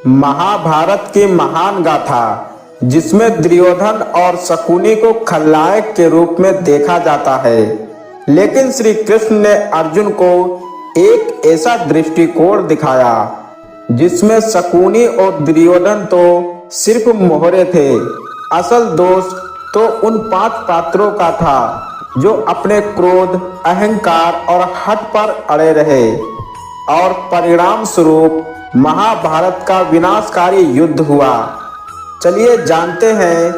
महाभारत की महान गाथा जिसमें दुर्योधन और शकुनी को खलनायक के रूप में देखा जाता है, लेकिन श्री कृष्ण ने अर्जुन को एक ऐसा दृष्टिकोण दिखाया जिसमें शकुनी और दुर्योधन तो सिर्फ मोहरे थे। असल दोष तो उन 5 पात्रों का था जो अपने क्रोध, अहंकार और हठ पर अड़े रहे और परिणाम स्वरूप महाभारत का विनाशकारी युद्ध हुआ। चलिए जानते हैं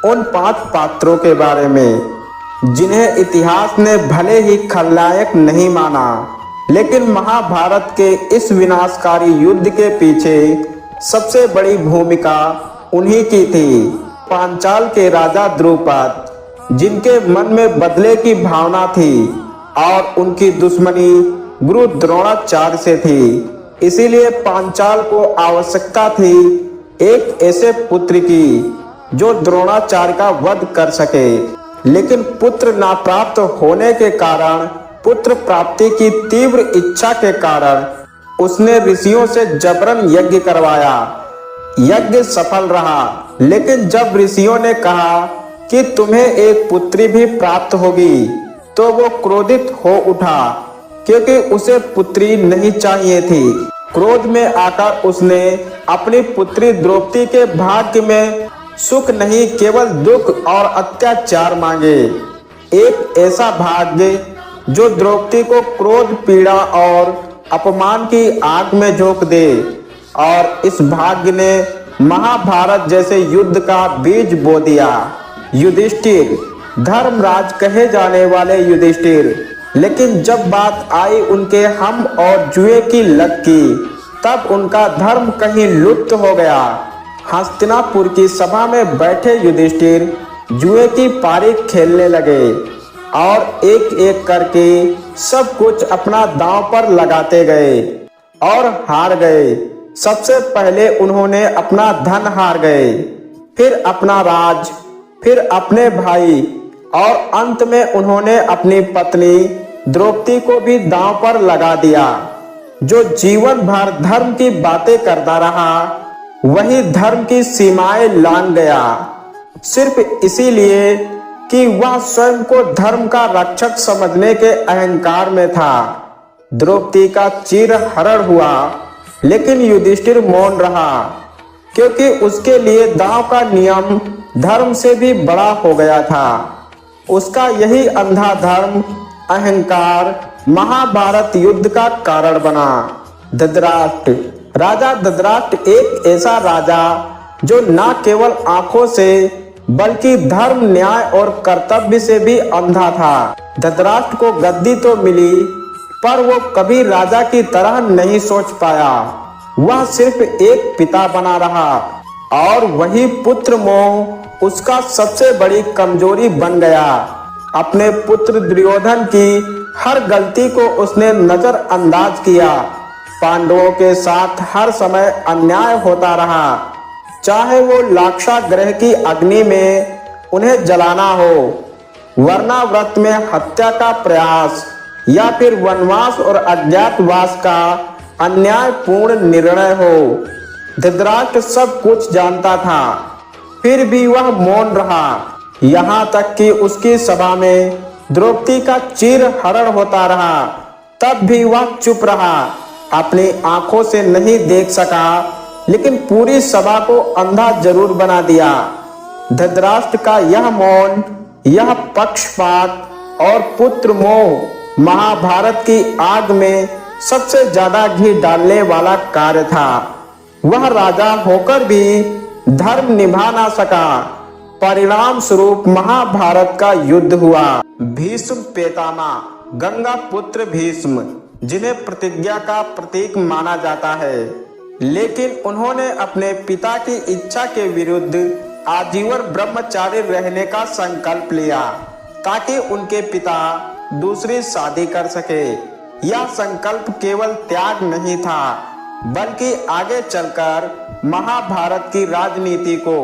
उन 5 पात्रों के बारे में जिन्हें इतिहास ने भले ही खलनायक नहीं माना, लेकिन महाभारत के इस विनाशकारी युद्ध के पीछे सबसे बड़ी भूमिका उन्हीं की थी। पांचाल के राजा द्रुपद, जिनके मन में बदले की भावना थी और उनकी दुश्मनी गुरु द्रोणाचार्य से थी। इसीलिए पांचाल को आवश्यकता थी एक ऐसे पुत्र की जो द्रोणाचार्य का वध कर सके, लेकिन पुत्र ना प्राप्त होने के कारण, पुत्र प्राप्ति की तीव्र इच्छा के कारण उसने ऋषियों से जबरन यज्ञ करवाया। यज्ञ सफल रहा, लेकिन जब ऋषियों ने कहा कि तुम्हें एक पुत्री भी प्राप्त होगी, तो वो क्रोधित हो उठा क्योंकि उसे पुत्री नहीं चाहिए थी। क्रोध में आकर उसने अपनी पुत्री द्रौपदी के भाग्य में सुख नहीं, केवल दुख और अत्याचार मांगे। एक ऐसा भाग्य जो द्रौपदी को क्रोध, पीड़ा और अपमान की आग में झोंक दे, और इस भाग्य ने महाभारत जैसे युद्ध का बीज बो दिया। युधिष्ठिर, धर्मराज कहे जाने वाले युधिष्ठिर, लेकिन जब बात आई उनके हम और जुए की लत की, तब उनका धर्म कहीं लुप्त हो गया। हस्तिनापुर की सभा में बैठे युधिष्ठिर जुए की पारी खेलने लगे और एक एक करके सब कुछ अपना दांव पर लगाते गए और हार गए। सबसे पहले उन्होंने अपना धन हार गए, फिर अपना राज, फिर अपने भाई और अंत में उन्होंने अपनी पत्नी द्रौपदी को भी दांव पर लगा दिया। जो जीवन भर धर्म की बातें करता रहा, वही धर्म की सीमाएं लांघ गया, सिर्फ इसीलिए कि वह स्वयं को धर्म का रक्षक समझने के अहंकार में था। द्रौपदी का चीरहरण हुआ, लेकिन युधिष्ठिर मौन रहा क्योंकि उसके लिए दांव का नियम धर्म से भी बड़ा हो गया था। उसका यही अंधा धर्म, अहंकार महाभारत युद्ध का कारण बना। धृतराष्ट्र, राजा धृतराष्ट्र एक ऐसा राजा जो न केवल आंखों से बल्कि धर्म, न्याय और कर्तव्य से भी अंधा था। धृतराष्ट्र को गद्दी तो मिली, पर वो कभी राजा की तरह नहीं सोच पाया। वह सिर्फ एक पिता बना रहा और वही पुत्र मोह उसका सबसे बड़ी कमजोरी बन गया। अपने पुत्र दुर्योधन की हर गलती को उसने नजरअंदाज किया। पांडवों के साथ हर समय अन्याय होता रहा, चाहे वो लाक्षागृह की अग्नि में उन्हें जलाना हो, वर्णाव्रत में हत्या का प्रयास, या फिर वनवास और अज्ञातवास का अन्यायपूर्ण निर्णय हो। धृतराष्ट्र सब कुछ जानता था, फिर भी वह मौन रहा। यहाँ तक कि उसकी सभा में द्रौपदी का चीरहरण होता रहा, तब भी वह चुप रहा। अपनी आंखों से नहीं देख सका, लेकिन पूरी सभा को अंधा जरूर बना दिया। धृतराष्ट्र का यह मौन, यह पक्षपात और पुत्र मोह महाभारत की आग में सबसे ज्यादा घी डालने वाला कार्य था। वह राजा होकर भी धर्म निभा ना सका। परिणाम स्वरूप महाभारत का युद्ध हुआ। भीष्म पितामह, गंगा पुत्र भीष्म, जिन्हें प्रतिज्ञा का प्रतीक माना जाता है, लेकिन उन्होंने अपने पिता की इच्छा के विरुद्ध आजीवन ब्रह्मचारी रहने का संकल्प लिया ताकि उनके पिता दूसरी शादी कर सके। यह संकल्प केवल त्याग नहीं था, बल्कि आगे चलकर महाभारत की राजनीति को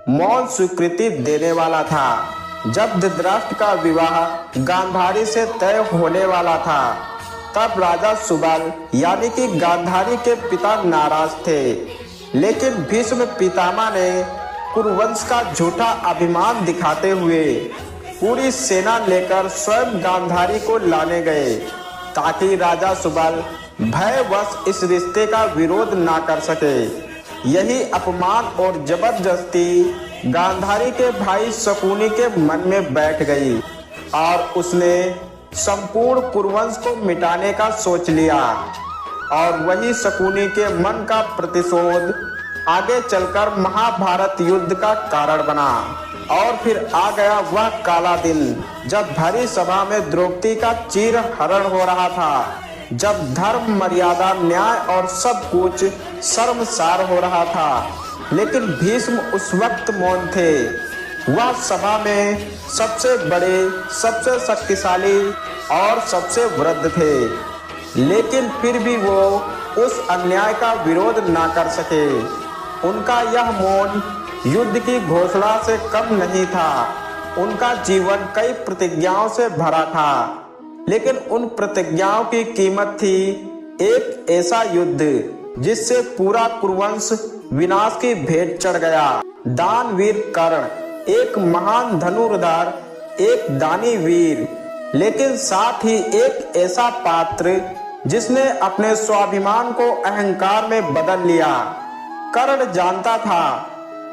मौन स्वीकृति देने वाला था। जब धृतराष्ट्र का विवाह गांधारी से तय होने वाला था, तब राजा सुबल यानी कि गांधारी के पिता नाराज थे। लेकिन भीष्म पितामह ने कुरुवंश का झूठा अभिमान दिखाते हुए पूरी सेना लेकर स्वयं गांधारी को लाने गए ताकि राजा सुबल भयवश इस रिश्ते का विरोध ना कर सके। यही अपमान और जबरदस्ती गांधारी के भाई शकुनी के मन में बैठ गई और उसने संपूर्ण कुरुवंश को मिटाने का सोच लिया। और वही शकुनी के मन का प्रतिशोध आगे चलकर महाभारत युद्ध का कारण बना। और फिर आ गया वह काला दिन जब भरी सभा में द्रौपदी का चीर हरण हो रहा था, जब धर्म, मर्यादा, न्याय और सब कुछ शर्मसार हो रहा था। लेकिन भीष्म उस वक्त मौन थे। वह सभा में सबसे बड़े, सबसे शक्तिशाली और सबसे वृद्ध थे, लेकिन फिर भी वो उस अन्याय का विरोध ना कर सके। उनका यह मौन युद्ध की घोषणा से कम नहीं था। उनका जीवन कई प्रतिज्ञाओं से भरा था, लेकिन उन प्रतिज्ञाओं की कीमत थी एक ऐसा युद्ध जिससे पूरा कुरुवंश विनाश की भेंट चढ़ गया। दानवीर कर्ण, एक महान धनुर्धर, एक दानी वीर, लेकिन साथ ही एक ऐसा पात्र जिसने अपने स्वाभिमान को अहंकार में बदल लिया। कर्ण जानता था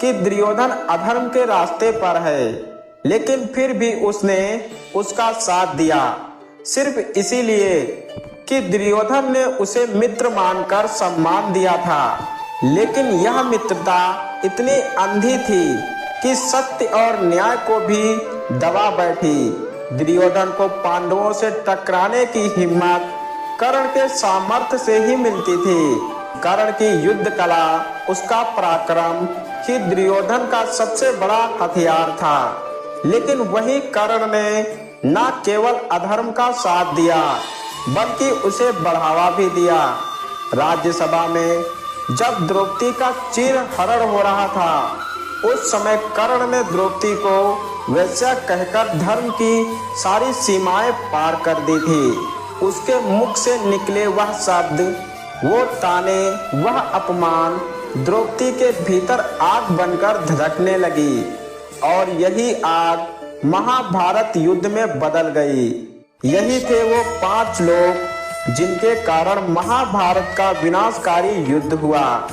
कि दुर्योधन अधर्म के रास्ते पर है, लेकिन फिर भी उसने उसका साथ दिया, सिर्फ इसीलिए कि दुर्योधन ने उसे मित्र मानकर सम्मान दिया था। लेकिन यह मित्रता इतनी अंधी थी कि सत्य और न्याय को भी दबा बैठी। दुर्योधन को पांडवों से टकराने की हिम्मत कर्ण के सामर्थ्य से ही मिलती थी। कर्ण की युद्ध कला, उसका पराक्रम ही दुर्योधन का सबसे बड़ा हथियार था। लेकिन वही कर्ण ने न केवल अधर्म का साथ दिया, बल्कि उसे बढ़ावा भी दिया। राज्यसभा में जब द्रौपदी का चीर हरण हो रहा था, उस समय कर्ण ने द्रौपदी को वैश्या कहकर धर्म की सारी सीमाएं पार कर दी थी। उसके मुख से निकले वह शब्द, वो ताने, वह अपमान द्रौपदी के भीतर आग बनकर धधकने लगी। और यही आग महाभारत युद्ध में बदल गई। यही थे वो 5 लोग जिनके कारण महाभारत का विनाशकारी युद्ध हुआ।